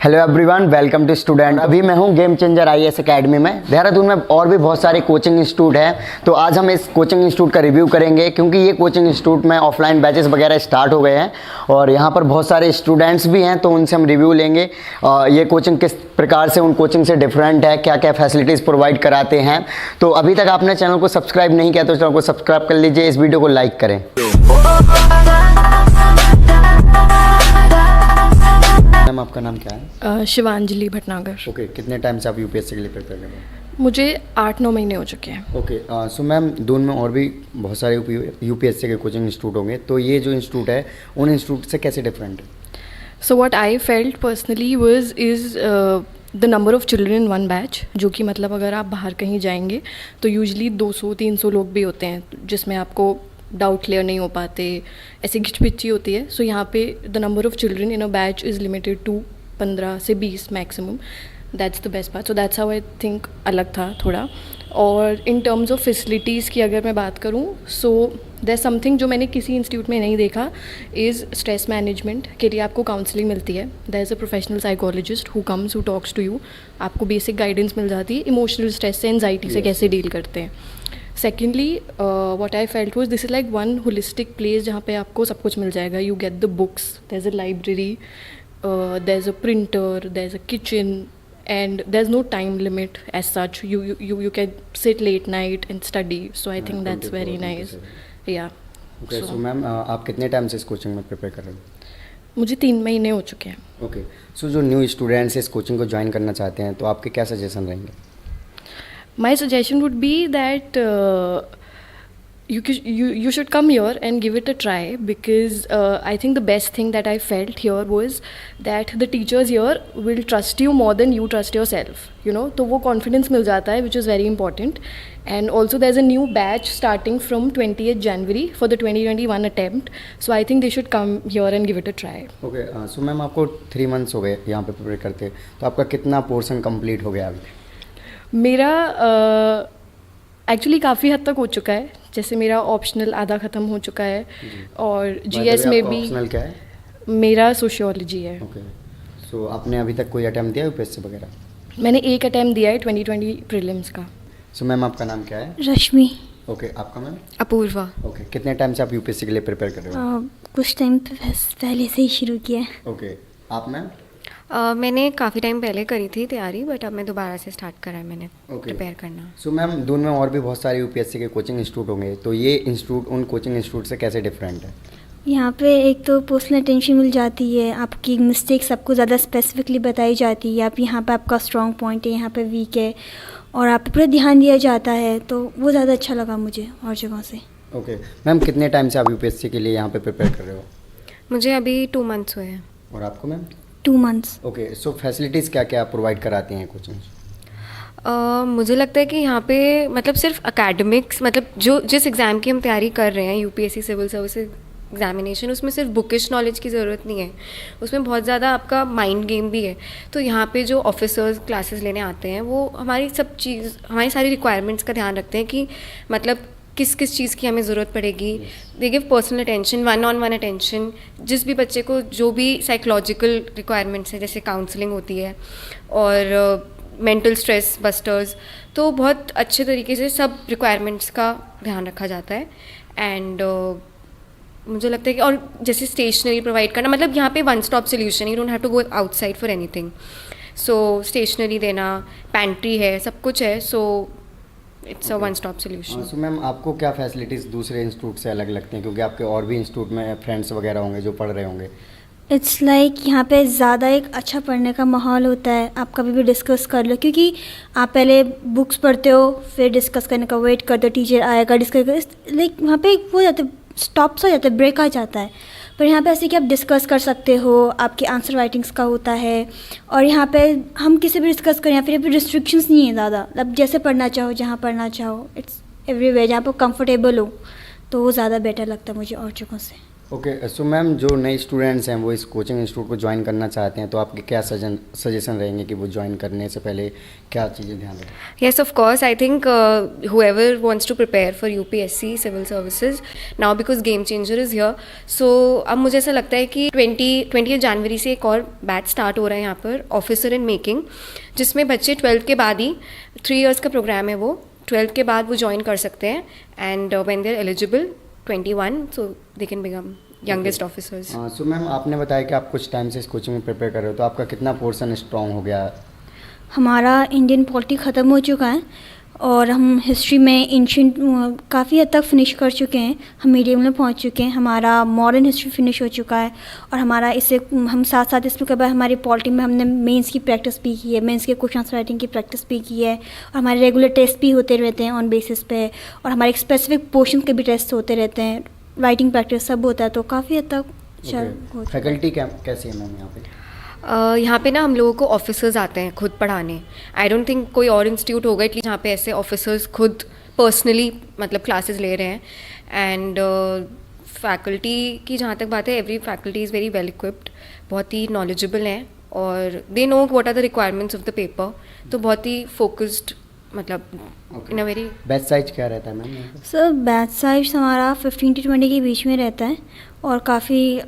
Hello everyone, welcome to student. अभी मैं हूं गेम चेंजर आईएएस एकेडमी में देहरादून में। और भी बहुत सारे कोचिंग इंस्टीट्यूट हैं, तो आज हम इस कोचिंग इंस्टीट्यूट का रिव्यू करेंगे क्योंकि ये कोचिंग इंस्टीट्यूट में ऑफलाइन बैचेस वगैरह स्टार्ट हो गए हैं और यहाँ पर बहुत सारे स्टूडेंट्स भी हैं, तो उनसे हम रिव्यू लेंगे। ये कोचिंग किस प्रकार से उन कोचिंग से डिफरेंट है, क्या क्या फैसिलिटीज़ प्रोवाइड कराते हैं। तो अभी तक आपने चैनल को सब्सक्राइब नहीं किया तो चैनल को सब्सक्राइब कर लीजिए, इस वीडियो को लाइक करें। मैम, आपका नाम क्या है? शिवांजलि भटनागर। ओके, कितने टाइम से आप यूपीएससी के लिए प्रिपेयर कर रहे हैं? मुझे 8-9 महीने हो चुके हैं। ओके, सो मैम, दून में और भी बहुत सारे यूपीएससी के कोचिंग इंस्टीट्यूट होंगे, तो ये जो इंस्टीट्यूट है उन इंस्टीट्यूट से कैसे डिफरेंट है? So what I felt personally is the number of children in one batch, जो कि मतलब अगर आप बाहर कहीं जाएंगे तो यूजली 200-300 लोग भी होते हैं, जिसमें आपको डाउट क्लियर नहीं हो पाते, ऐसी घिचपिच्ची होती है। सो यहाँ पे the number of children in a batch is limited to 15 से 20 maximum. That's the best part. So that's how I think अलग था थोड़ा। और इन टर्म्स ऑफ फैसिलिटीज़ की अगर मैं बात करूँ, सो देयर समथिंग जो मैंने किसी इंस्टीट्यूट में नहीं देखा इज़ स्ट्रेस मैनेजमेंट के लिए आपको काउंसलिंग मिलती है। There is a professional psychologist who comes who talks to you. आपको बेसिक गाइडेंस मिल जाती है इमोशनल स्ट्रेस से, एंजाइटी से कैसे डील करते हैं। Secondly what I felt was this is like one holistic place जहाँ पे आपको सब कुछ मिल जाएगा। You get the books, there is a library, there is a printer, there is a kitchen, and there's no time limit as such. You can sit late night and study, so I think that's very nice. Yeah. Okay, so ma'am, आप कितने time से इस coaching में prepare कर रहे हो? मुझे 3 महीने हो चुके हैं। ओके, सो जो न्यू स्टूडेंट्स इस कोचिंग को ज्वाइन करना चाहते हैं तो आपके क्या सजेशन रहेंगे? My suggestion would be that you should come here and give it a try, because I think the best thing that I felt here was that the teachers here will trust you more than you trust yourself, you know. तो वो confidence मिल जाता है, which is very important. And also there's a new batch starting from 28th January for the 2021 attempt, so I think they should come here and give it a try. Okay, so ma'am, आपको 3 months हो गए यहाँ पे prepare करते, तो आपका कितना portion complete हो गया अभी? मेरा एक्चुअली काफ़ी हद तक हो चुका है। जैसे मेरा ऑप्शनल आधा ख़त्म हो चुका है और जीएस में भी। ऑप्शनल क्या है? मेरा सोशियोलॉजी है। ओके, सो आपने अभी तक कोई अटेम्प्ट दिया यूपीएससी वगैरह? मैंने एक अटैम्प्ट दिया है 2020 प्रीलिम्स का। सो मैम, आपका नाम क्या है? रश्मि। ओके, आपका मैम? अपूर्वा। ओके, कितने टाइम से आप यूपीएससी के लिए प्रिपेयर कर रहे हो? कुछ टाइम पहले से ही शुरू किया है। ओके, आप मैम? मैंने काफ़ी टाइम पहले करी थी तैयारी, बट अब मैं दोबारा से स्टार्ट करा है मैंने प्रिपेयर करना। सो मैम, दून में और भी बहुत सारे यूपीएससी के कोचिंग इंस्टीट्यूट होंगे, तो ये इंस्टीट्यूट उन कोचिंग इंस्टीट्यूट से कैसे डिफरेंट है? यहाँ पे एक तो पर्सनल अटेंशन मिल जाती है, आपकी मिस्टेक सबको ज़्यादा स्पेसिफिकली बताई जाती है। आप यहाँ पे आपका स्ट्रॉन्ग पॉइंट है, यहाँ पे वीक है, और आप पे पूरा ध्यान दिया जाता है, तो वो ज़्यादा अच्छा लगा मुझे और जगह से। ओके मैम, कितने टाइम से आप यूपीएससी के लिए यहाँ पे प्रिपेयर कर रहे हो? मुझे अभी 2 मंथ्स हुए हैं। और आपको मैम? 2 मंथ्स। ओके, सो फैसिलिटीज़ क्या क्या प्रोवाइड कराती हैं कोचिंग? मुझे लगता है कि यहाँ पे मतलब सिर्फ एकेडमिक्स, मतलब जो जिस एग्ज़ाम की हम तैयारी कर रहे हैं, यूपीएससी सिविल सर्विस एग्जामिनेशन, उसमें सिर्फ बुकिश नॉलेज की ज़रूरत नहीं है, उसमें बहुत ज़्यादा आपका माइंड गेम भी है। तो यहाँ पे जो ऑफिसर्स क्लासेस लेने आते हैं वो हमारी सारी रिक्वायरमेंट्स का ध्यान रखते हैं कि मतलब किस किस चीज़ की हमें ज़रूरत पड़ेगी। They give personal attention, 1-on-1 attention. जिस भी बच्चे को जो भी साइकोलॉजिकल रिक्वायरमेंट्स है, जैसे काउंसलिंग होती है और मेंटल स्ट्रेस बस्टर्स, तो बहुत अच्छे तरीके से सब रिक्वायरमेंट्स का ध्यान रखा जाता है। एंड मुझे लगता है कि और जैसे स्टेशनरी प्रोवाइड करना, मतलब यहाँ पे 1 stop solution, you don't have to go outside for anything. So stationery देना, पैंट्री है, सब कुछ है, so it's a 1 stop solution. So ma'am, आपको क्या फैसिलिटीज़ दूसरे इंस्टीट्यूट से अलग लगती हैं, क्योंकि आपके और भी इंस्टीट्यूट में फ्रेंड्स वगैरह होंगे जो पढ़ रहे होंगे? इट्स लाइक यहाँ पे ज़्यादा एक अच्छा पढ़ने का माहौल होता है। आप कभी भी डिस्कस कर लो, क्योंकि आप पहले बुक्स पढ़ते हो, फिर डिस्कस करने का वेट करते हो, टीचर आएगा डिस्कस कर, लाइक वहाँ पे वो हो जाता है, स्टॉप्स हो जाता है, ब्रेक आ जाता है। पर यहाँ पे ऐसे कि आप डिस्कस कर सकते हो, आपके आंसर राइटिंग्स का होता है, और यहाँ पे हम किसी भी डिस्कस करें, या फिर यहाँ पे रिस्ट्रिक्शंस नहीं है ज़्यादा, मतलब जैसे पढ़ना चाहो, जहाँ पढ़ना चाहो, इट्स एवरीवेयर, जहाँ पर कंफर्टेबल हो, तो वो ज़्यादा बेटर लगता है मुझे और जगहों से। ओके सो मैम, जो नए स्टूडेंट्स हैं वो इस कोचिंग इंस्टीट्यूट को ज्वाइन करना चाहते हैं, तो आपके क्या सजेशन रहेंगे कि वो ज्वाइन करने से पहले क्या चीज़ें ध्यान रखें? Yes, of course. I think whoever wants to prepare for UPSC civil services now, because Game Changer is here, so अब मुझे ऐसा लगता है कि 20 जनवरी से एक और बैच स्टार्ट हो रहा है यहाँ पर, ऑफिसर इन मेकिंग, जिसमें बच्चे 12th के बाद ही 3 इयर्स का प्रोग्राम है, वो 12th के बाद वो ज्वाइन कर सकते हैं, and when they are eligible 21, so they can become youngest officers. So ma'am, आपने बताया कि आप कुछ टाइम से इस कोचिंग में प्रिपेयर कर रहे हो, तो आपका कितना पोर्शन स्ट्रॉन्ग हो गया? हमारा इंडियन पॉलिटी ख़त्म हो चुका है और हम हिस्ट्री में एंशिएंट काफ़ी हद तक फिनिश कर चुके हैं, हम मीडियम में पहुंच चुके हैं, हमारा मॉडर्न हिस्ट्री फिनिश हो चुका है और हमारा इससे हम साथ साथ इसमें कभी हमारी पॉलिटी में हमने मेंस की प्रैक्टिस भी की है, मेंस के क्वेश्चन राइटिंग की प्रैक्टिस भी की है और हमारे रेगुलर टेस्ट भी होते रहते हैं ऑन बेसिस पे, और हमारे स्पेसिफिक पोर्शन के भी टेस्ट होते रहते हैं, राइटिंग प्रैक्टिस सब होता है, तो काफ़ी हद तक फैकल्टी कैसी है मैम यहाँ पे? यहाँ पे ना हम लोगों को ऑफिसर्स आते हैं खुद पढ़ाने. आई डोंट थिंक कोई और इंस्टीट्यूट होगा एटलीस्ट जहाँ पे ऐसे ऑफिसर्स खुद पर्सनली मतलब क्लासेस ले रहे हैं. एंड फैकल्टी की जहाँ तक बात है, every faculty is very well equipped, बहुत ही नॉलेजेबल हैं और they know what are the requirements of the paper, तो बहुत ही फोकस्ड, मतलब in a very. Batch size क्या रहता है मैम? सर बैच साइज हमारा 15 to 20 के बीच में रहता है और काफ़ी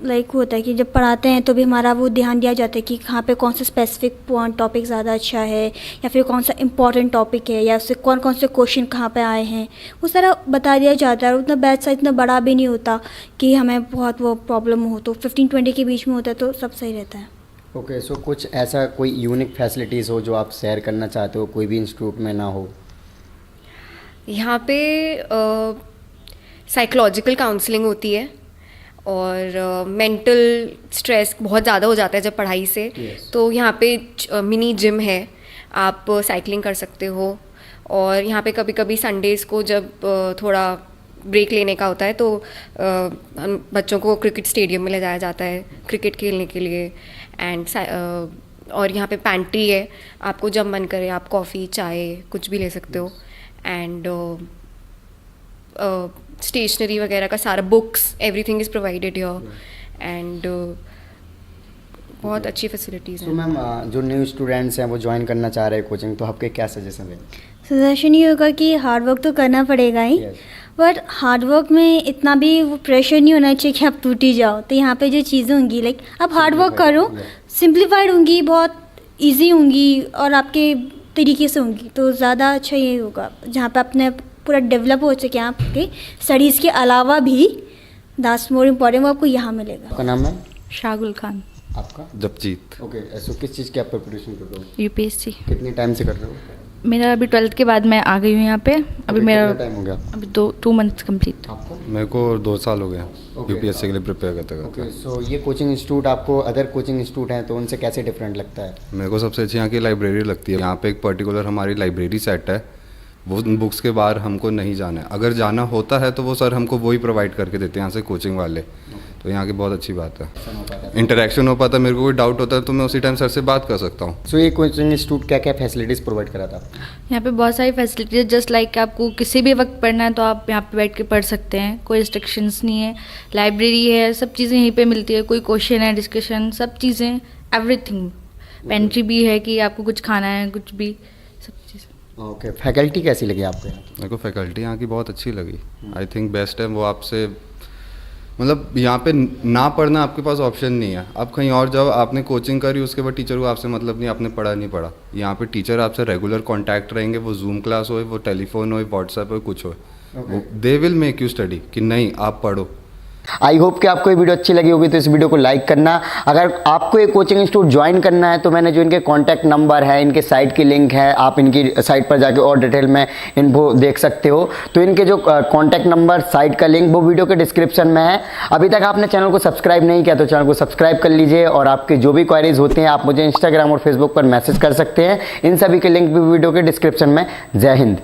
लाइक होता है कि जब पढ़ाते हैं तो भी हमारा वो ध्यान दिया जाता है कि कहाँ पे कौन सा स्पेसिफिक टॉपिक ज़्यादा अच्छा है या फिर कौन सा इंपॉर्टेंट टॉपिक है या उससे कौन कौन से क्वेश्चन कहाँ पे आए हैं, वो सारा बता दिया जाता है. और उतना बैच साइज इतना बड़ा भी नहीं होता कि हमें बहुत वो प्रॉब्लम हो, तो 15-20 के बीच में होता है तो सब सही रहता है. ओके सो कुछ ऐसा कोई यूनिक फैसिलिटीज़ हो जो आप शेयर करना चाहते हो, कोई भी इंस्टीट्यूट में ना हो? यहाँ पे साइकोलॉजिकल काउंसलिंग होती है और मेंटल स्ट्रेस बहुत ज़्यादा हो जाता है जब पढ़ाई से. Yes. तो यहाँ पे मिनी जिम है, आप साइकिलिंग कर सकते हो. और यहाँ पे कभी कभी संडेज़ को जब थोड़ा ब्रेक लेने का होता है तो हम बच्चों को क्रिकेट स्टेडियम में ले जाया जाता है क्रिकेट खेलने के लिए. एंड और यहाँ पे पैंट्री है, आपको जब मन करे आप कॉफ़ी चाय कुछ भी ले सकते हो. एंड स्टेशनरी वगैरह का सारा, books, everything is provided here. And बहुत अच्छी फैसिलिटीज़ तो हैं. मैम, जो न्यू स्टूडेंट्स हैं वो ज्वाइन करना चाह रहे हैं कोचिंग, तो आपके क्या सजेशन है? सजेशन ये होगा कि हार्ड वर्क तो करना पड़ेगा ही, बट हार्ड वर्क में इतना भी वो प्रेशर नहीं होना चाहिए कि आप टूट ही जाओ. तो यहाँ पे जो चीज़ें होंगी लाइक आप हार्ड वर्क करो, सिंप्लीफाइड होंगी, बहुत इजी होंगी और आपके तरीके से होंगी, तो ज़्यादा अच्छा ये होगा जहाँ पे अपने पूरा डेवलप हो सके आपके स्टडीज़ के अलावा भी. दैट्स मोर इम्पॉर्टेंट, वो आपको यहाँ मिलेगा. आपका नाम है? शागुल खान. आपका? जपजीत. ओके सो किस चीज़ की आप प्रिपरेशन कर रहे हो? यूपीएससी. कितने टाइम से कर रहे हो? मेरा अभी 12th के बाद मैं आ गई हूँ यहाँ पे. अभी मेरा टाइम हो गया? अभी 2 मंथ्स कंप्लीट. आपको? मेरे को 2 साल हो गए Okay. यूपीएससी के लिए प्रिपेयर करते ओके करते. सो ये कोचिंग इंस्टीट्यूट आपको अदर कोचिंग इंस्टीट्यूट हैं तो उनसे कैसे डिफरेंट लगता है? मेरे को सबसे अच्छी यहाँ की लाइब्रेरी लगती है. यहाँ पे एक पर्टिकुलर हमारी लाइब्रेरी सेट है, वो बुक्स के बाहर हमको नहीं जाना है. अगर जाना होता है तो वो सर हमको वही प्रोवाइड करके देते हैं यहाँ से कोचिंग वाले. तो यहाँ की बहुत अच्छी बात है, इंटरेक्शन हो पाता है. मेरे को कोई डाउट होता है तो मैं उसी टाइम सर से बात कर सकता हूँ. सो ये कोचिंग इंस्टीट्यूट क्या क्या फैसिलिटीज़ प्रोवाइड करा था? यहाँ पे बहुत सारी फैसिलिटीज, जस्ट लाइक आपको किसी भी वक्त पढ़ना है तो आप यहाँ पे बैठ के पढ़ सकते हैं, कोई रिस्ट्रिक्शंस नहीं है. लाइब्रेरी है, सब चीज़ें यहीं पे मिलती है, कोई क्वेश्चन है, डिस्कशन, सब चीज़ें, एवरीथिंग. पेंट्री भी है कि आपको कुछ खाना है, कुछ भी, सब चीज़ें. ओके फैकल्टी कैसी लगी आपको? मेरे को फैकल्टी यहाँ की बहुत अच्छी लगी. आई थिंक बेस्ट है. वो आपसे मतलब यहाँ पे ना पढ़ना आपके पास ऑप्शन नहीं है. आप कहीं और जाओ, आपने कोचिंग करी, उसके बाद टीचर को आपसे मतलब नहीं, आपने पढ़ा नहीं पढ़ा. यहाँ पे टीचर आपसे रेगुलर कांटेक्ट रहेंगे, वो जूम क्लास हो, वो टेलीफोन हो, व्हाट्सएप हो, कुछ हो, they will make you study कि नहीं आप पढ़ो. आई होप कि आपको ये वीडियो अच्छी लगी होगी, तो इस वीडियो को लाइक करना. अगर आपको ये कोचिंग इंस्टीट्यूट ज्वाइन करना है तो मैंने जो इनके कॉन्टैक्ट नंबर है, इनके साइट की लिंक है, आप इनकी साइट पर जाके और डिटेल में इनको देख सकते हो. तो इनके जो कॉन्टैक्ट नंबर, साइट का लिंक, वो वीडियो के डिस्क्रिप्शन में है. अभी तक आपने चैनल को सब्सक्राइब नहीं किया तो चैनल को सब्सक्राइब कर लीजिए. और आपके जो भी क्वारीज होती हैं आप मुझे इंस्टाग्राम और फेसबुक पर मैसेज कर सकते हैं. इन सभी के लिंक भी वीडियो के डिस्क्रिप्शन में. जय हिंद.